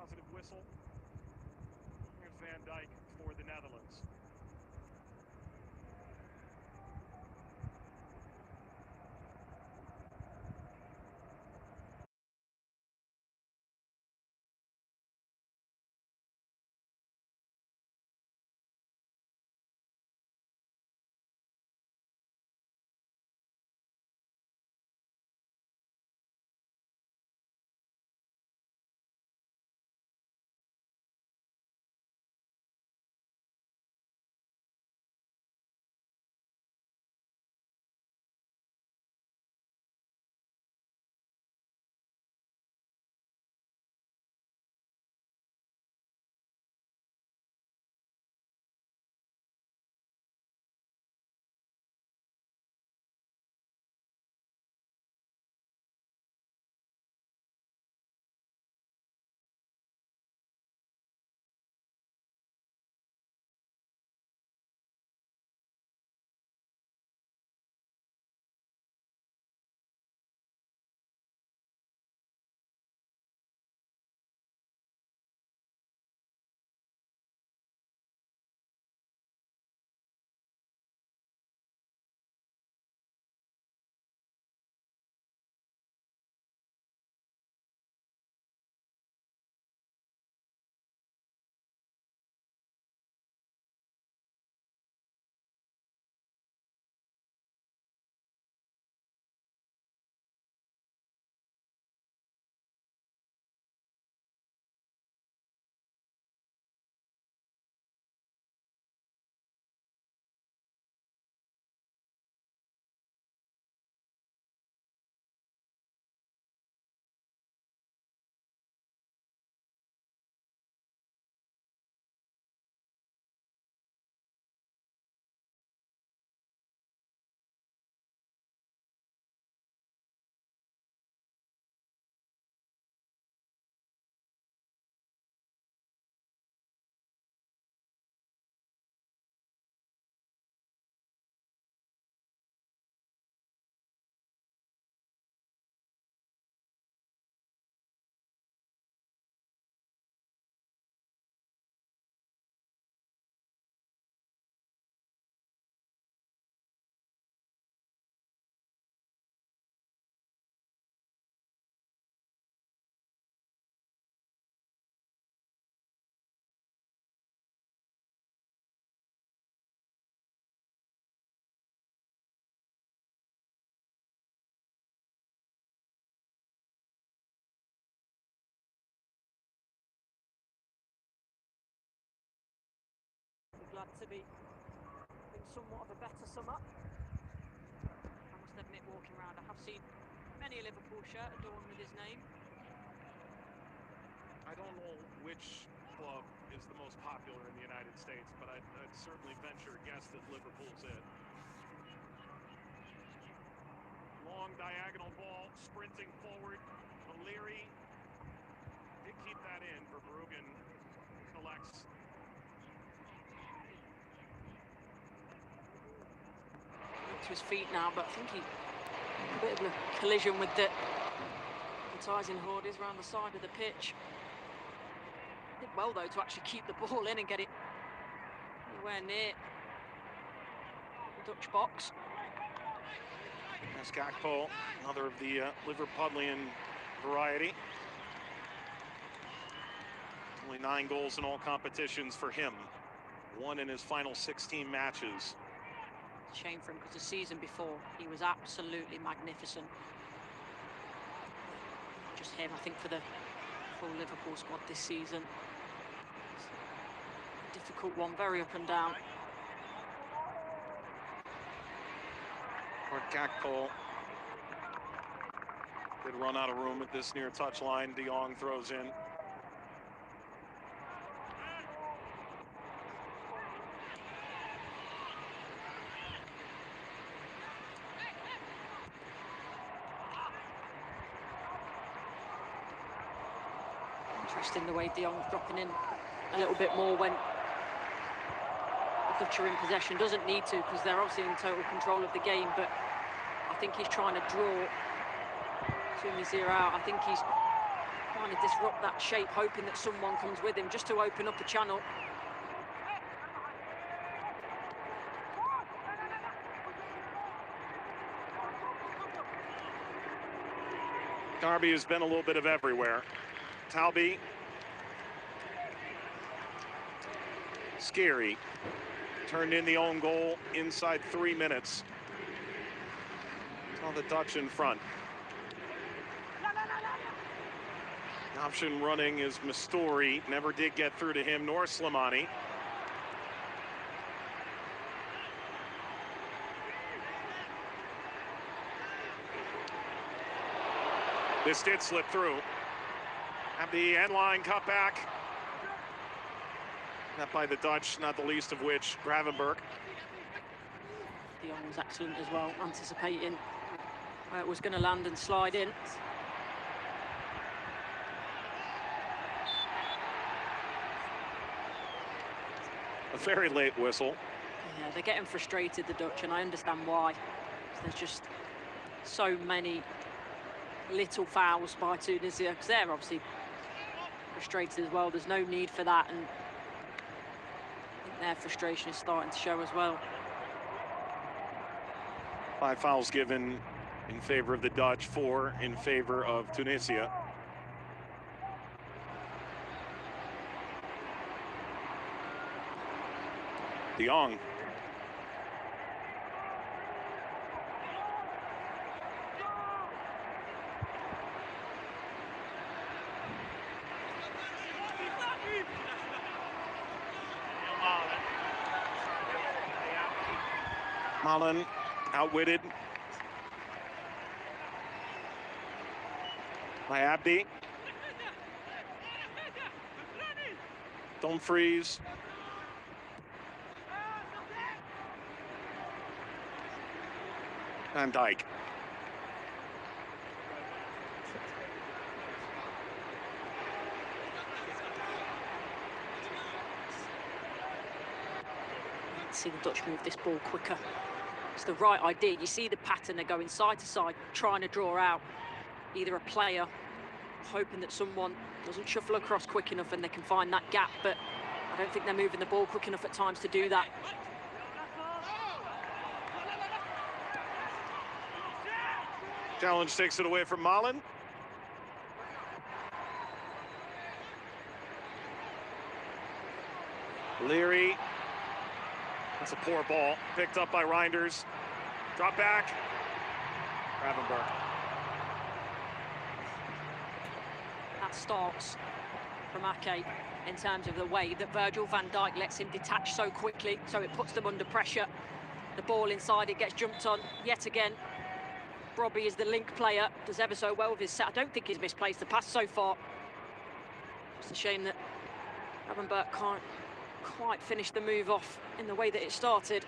positive whistle. Here's Van Dijk for the Netherlands. Glad to be in somewhat of a better summer. I must admit, walking around, I have seen many a Liverpool shirt adorned with his name. I don't know which club is the most popular in the United States, but I'd certainly venture a guess that Liverpool's it. Long diagonal ball, sprinting forward. O'Leary did keep that in. Verbruggen collects. To his feet now, but I think he a bit of a collision with the advertising hoarders around the side of the pitch. Did well though to actually keep the ball in and get it anywhere near the Dutch box. That's Gakpo, another of the Liverpudlian variety. Only 9 goals in all competitions for him. 1 in his final 16 matches. Shame for him because the season before he was absolutely magnificent. Just him, I think, for the full Liverpool squad this season. It's a difficult one, very up and down. Gakpo did run out of room at this near touchline. De Jong throws in. Interesting the way De Jong's dropping in a little bit more when the Dutch are in possession. Doesn't need to because they're obviously in total control of the game, but I think he's trying to draw Tunisia out. I think he's trying to disrupt that shape, hoping that someone comes with him just to open up a channel. Darby has been a little bit of everywhere. Talby. Scary. Turned in the own goal inside 3 minutes. Saw the Dutch in front. The option running is Mastori. Never did get through to him, nor Slimani. This did slip through. Have the end line cut back. Not by the Dutch, not the least of which Gravenberch. De Jong was excellent as well, anticipating where it was going to land and slide in. A very late whistle. Yeah, they're getting frustrated, the Dutch, and I understand why. There's just so many little fouls by Tunisia, because they're obviously frustrated as well. There's no need for that, and I think their frustration is starting to show as well. 5 fouls given in favor of the Dutch, 4 in favor of Tunisia. De Jong. Haaland outwitted by Abdi. Dumfries. Van Dijk. See the Dutch move this ball quicker. It's the right idea. You see the pattern, they're going side to side, trying to draw out either a player, hoping that someone doesn't shuffle across quick enough and they can find that gap, but I don't think they're moving the ball quick enough at times to do that. Challenge takes it away from Haaland. Leary. That's a poor ball. Picked up by Reinders. Drop back. Gravenberch. That starts from Ake in terms of the way that Virgil van Dijk lets him detach so quickly, so it puts them under pressure. The ball inside, it gets jumped on yet again. Robbie is the link player, does ever so well with his set. I don't think he's misplaced the pass so far. It's a shame that Gravenberch can't quite finish the move off in the way that it started.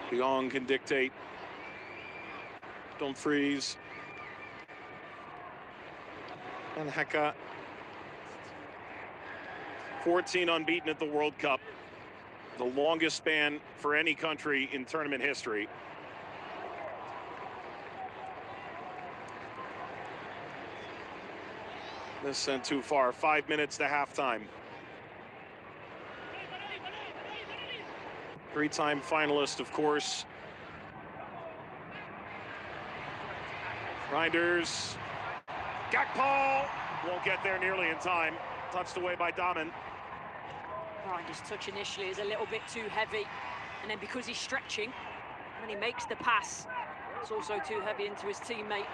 De Jong can dictate. Dumfries. And Hecka. 14 unbeaten at the World Cup. The longest span for any country in tournament history. This sent too far. 5 minutes to halftime. 3-time finalist, of course. Reinders. Gakpo won't get there nearly in time. Touched away by Damen. Reinders' touch initially is a little bit too heavy, and then because he's stretching, when he makes the pass, it's also too heavy into his teammate.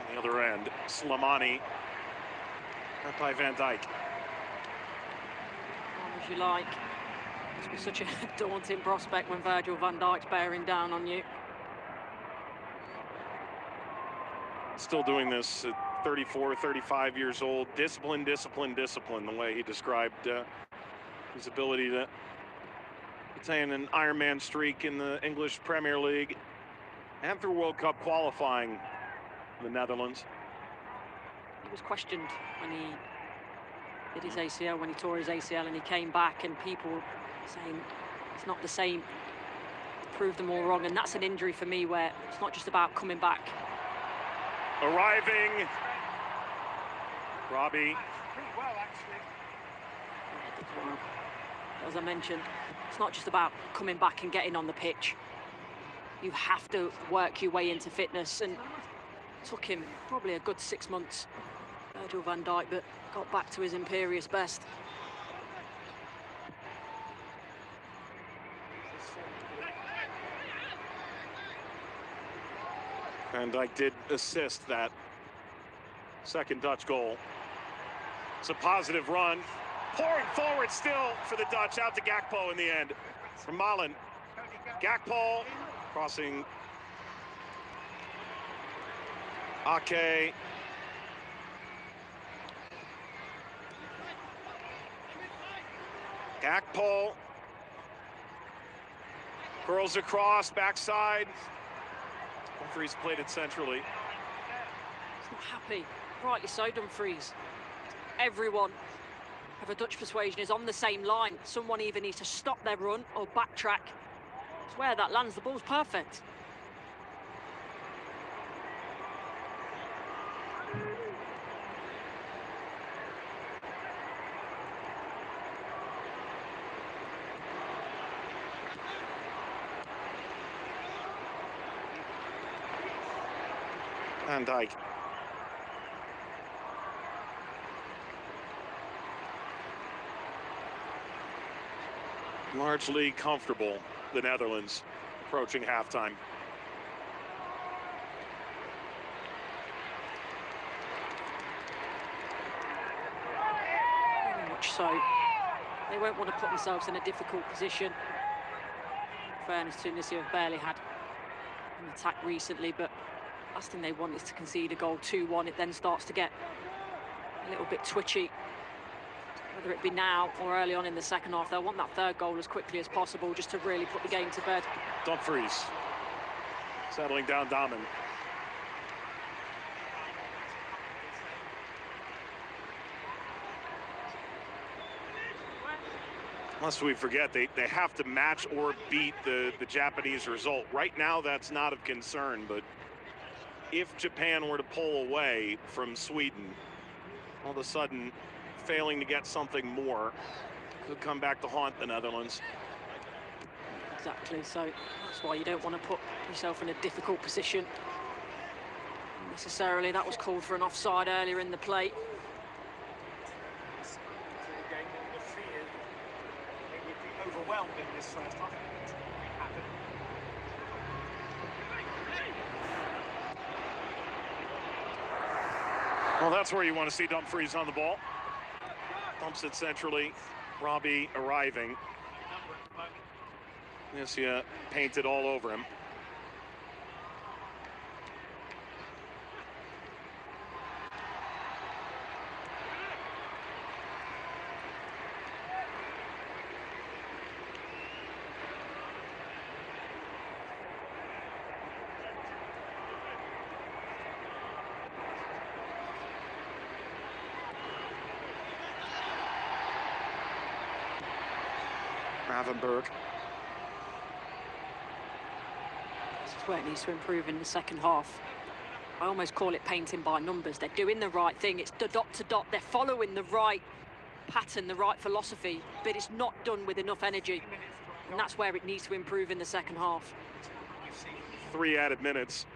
On the other end, Slimani. Cut by Van Dijk. As you like. It's been such a daunting prospect when Virgil van Dijk's bearing down on you. Still doing this at 34, 35 years old. Discipline, discipline, discipline, the way he described his ability to attain an Ironman streak in the English Premier League and through World Cup qualifying the Netherlands. He was questioned when he did his ACL, when he tore his ACL, and he came back, and people saying it's not the same. Proved them all wrong, and that's an injury for me where it's not just about coming back. Arriving, Robbie. Pretty well, actually. As I mentioned, it's not just about coming back and getting on the pitch. You have to work your way into fitness, and it took him probably a good 6 months, Virgil van Dijk, but got back to his imperious best. Van Dijk did assist that second Dutch goal. It's a positive run. Pouring forward still for the Dutch, out to Gakpo in the end. From Haaland. Gakpo crossing. Ake. Gakpo. Curls across, backside. Dumfries played it centrally. He's not happy. Rightly so, Dumfries. Everyone of a Dutch persuasion is on the same line. Someone either needs to stop their run or backtrack. It's where that lands. The ball's perfect. Van Dijk. Largely comfortable, the Netherlands, approaching halftime. Very much so. They won't want to put themselves in a difficult position. In fairness, Tunisia have barely had an attack recently, but last thing they want is to concede a goal 2-1. It then starts to get a little bit twitchy. Whether it be now or early on in the second half, they'll want that third goal as quickly as possible just to really put the game to bed. Dumfries settling down Damen. Lest we forget, they have to match or beat the Japanese result. Right now, that's not of concern, but if Japan were to pull away from Sweden, all of a sudden failing to get something more could come back to haunt the Netherlands. Exactly, so that's why you don't want to put yourself in a difficult position. Necessarily, that was called for an offside earlier in the play. Overwhelmed in this first half. Well, that's where you want to see Dumfries on the ball. Dumps it centrally. Robbie arriving. Tunisia painted all over him. Ravenberg. This is where it needs to improve in the second half. I almost call it painting by numbers. They're doing the right thing. It's the dot to dot. They're following the right pattern, the right philosophy, but it's not done with enough energy. And that's where it needs to improve in the second half. 3 added minutes.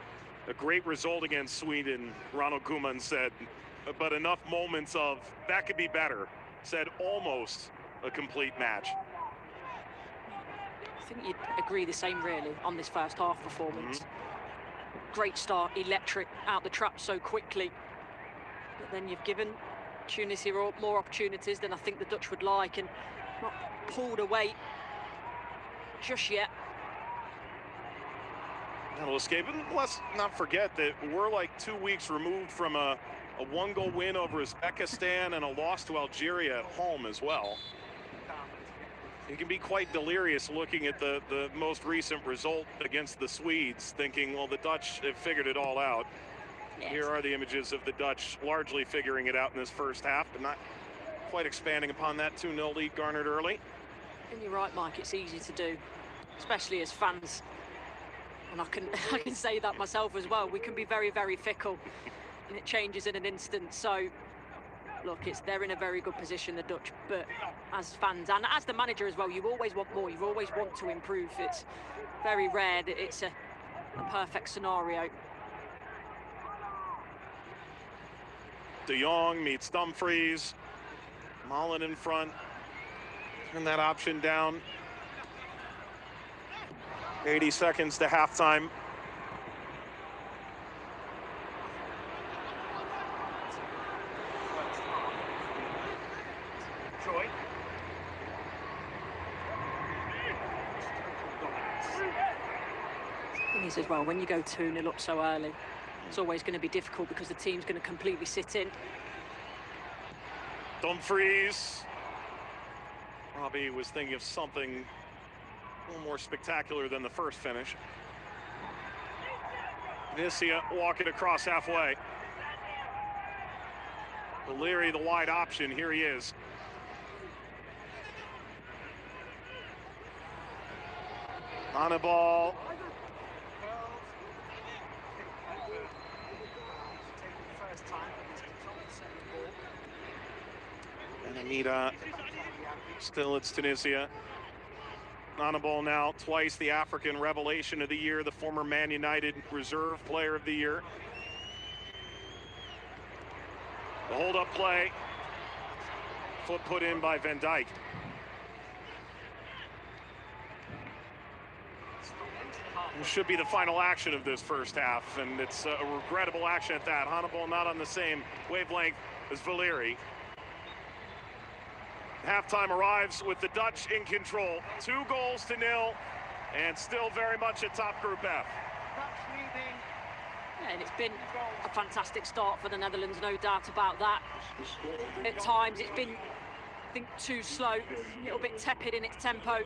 A great result against Sweden, Ronald Koeman said, but enough moments of that could be better. Said almost a complete match. I think you'd agree the same, really, on this first half performance. Great start, electric, out the trap so quickly. But then you've given Tunisia more opportunities than I think the Dutch would like, and not pulled away just yet. That'll escape. And let's not forget that we're like 2 weeks removed from a 1-goal win over Uzbekistan and a loss to Algeria at home as well. It can be quite delirious looking at the most recent result against the Swedes, thinking, well, the Dutch have figured it all out. Here are the images of the Dutch largely figuring it out in this first half, but not quite expanding upon that 2-0 lead garnered early. And you're right, Mike, it's easy to do, especially as fans. And I can say that myself as well. We can be very, very fickle, and it changes in an instant. So, look, they're in a very good position, the Dutch, but as fans and as the manager as well, you always want more. You always want to improve. It's very rare that it's a perfect scenario. De Jong meets Dumfries. Haaland in front. Turn that option down. 80 seconds to halftime. Troy. Thing is as well, when you go 2-0 up so early, it's always going to be difficult because the team's going to completely sit in. Dumfries. Robbie was thinking of something a little more spectacular than the first finish. Tunisia walking across halfway. Valeri, the wide option. Here he is. On a ball. And Amida. Still it's Tunisia. On a ball now, twice the African revelation of the year, the former Man United reserve player of the year. The hold-up play. Foot put in by Van Dijk. It should be the final action of this first half, and it's a regrettable action at that. Hannibal not on the same wavelength as Valeri. Halftime arrives with the Dutch in control. 2-0, and still very much a top Group F. Yeah, and it's been a fantastic start for the Netherlands, no doubt about that. At times it's been, I think, too slow, a little bit tepid in its tempo.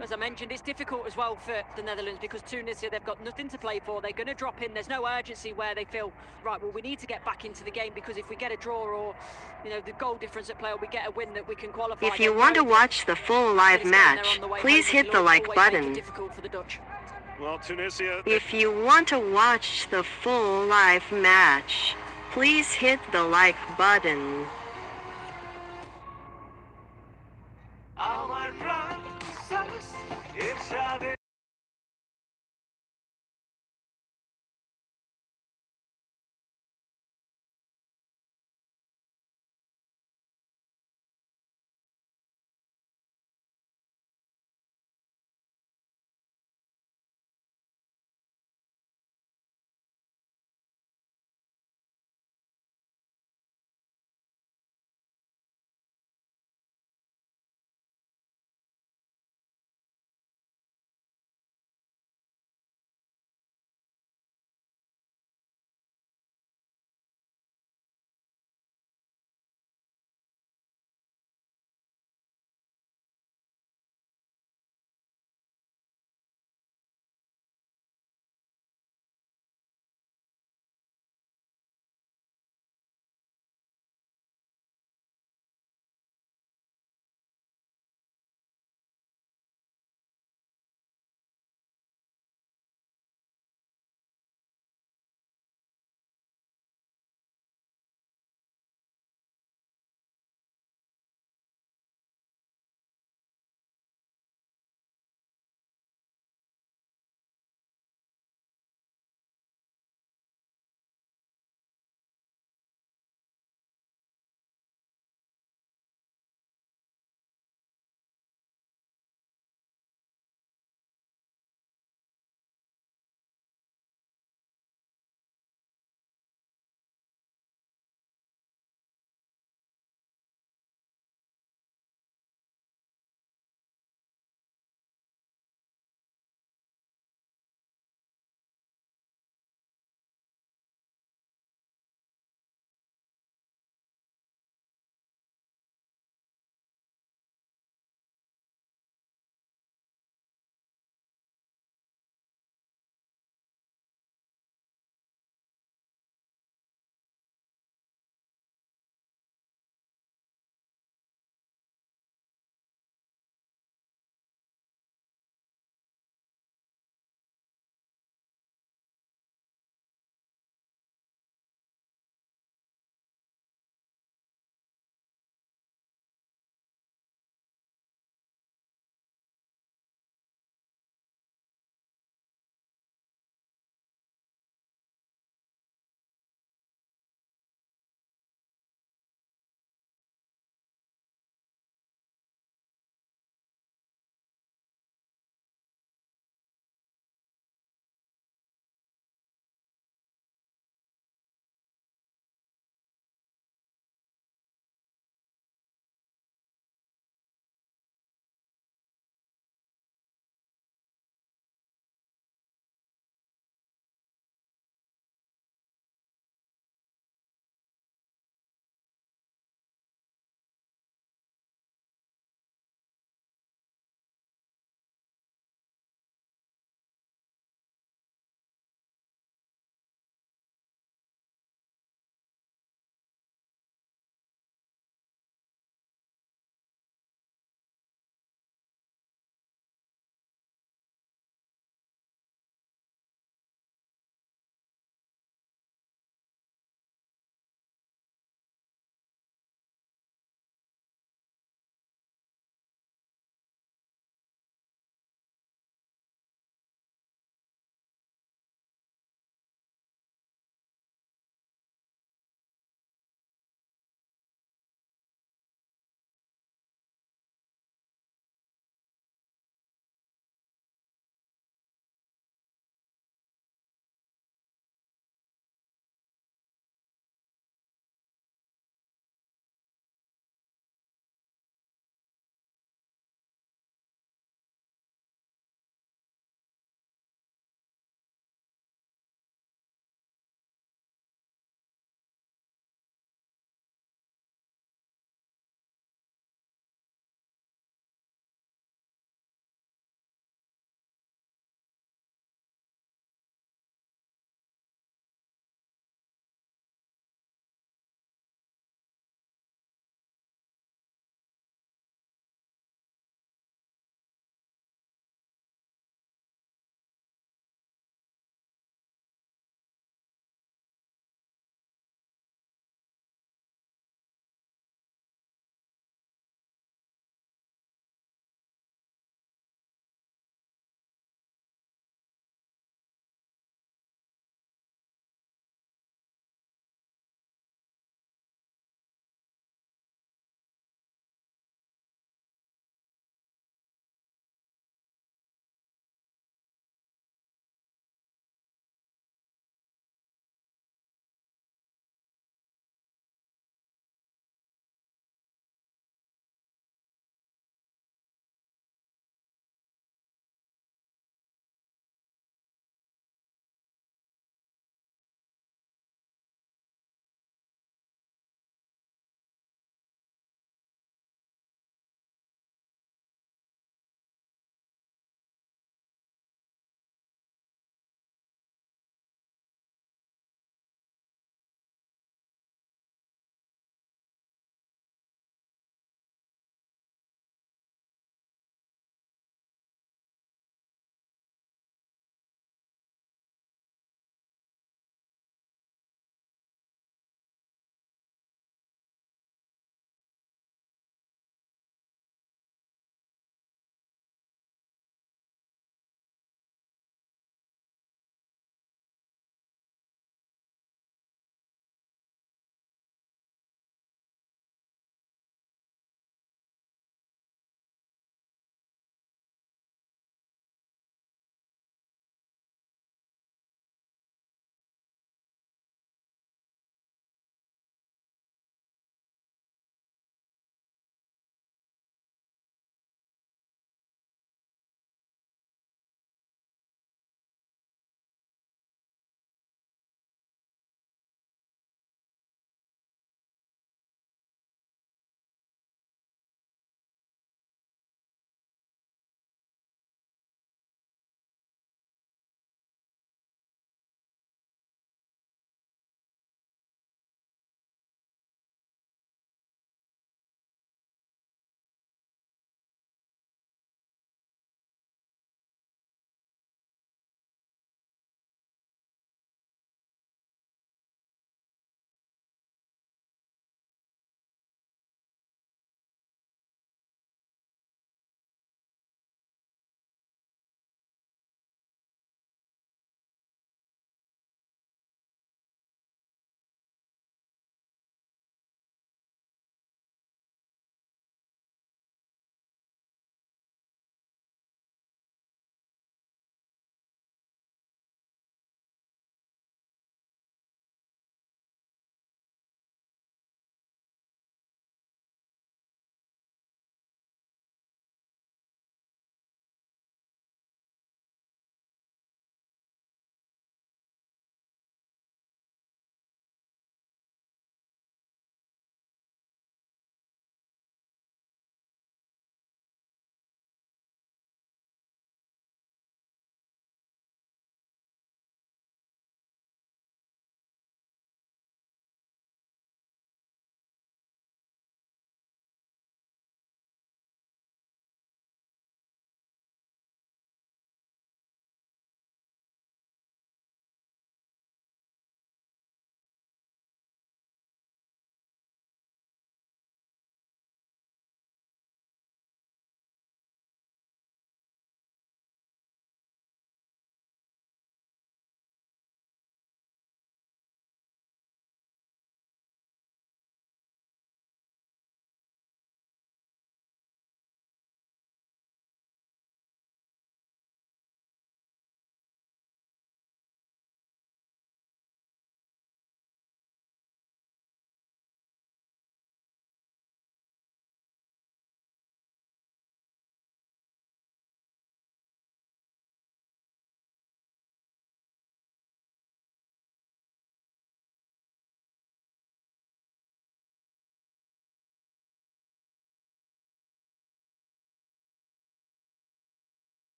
As I mentioned, it's difficult as well for the Netherlands because Tunisia, they've got nothing to play for. They're going to drop in. There's no urgency where they feel, right, well, we need to get back into the game because if we get a draw or, you know, the goal difference at play or we get a win that we can qualify. If you want to watch the full live match, please hit the like button. Difficult for the Dutch. Well, Tunisia... If you want to watch the full live match, please hit the like button.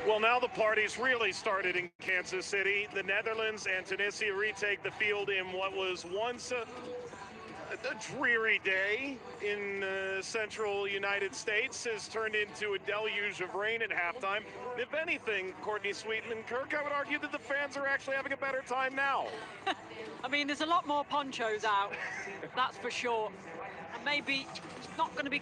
Well, now the party's really started in Kansas City. The Netherlands and Tunisia retake the field in what was once a dreary day in central United States has turned into a deluge of rain at halftime. If anything, Courtney Sweetman, Kirk, I would argue that the fans are actually having a better time now. I mean, there's a lot more ponchos out, that's for sure. And maybe it's not going to be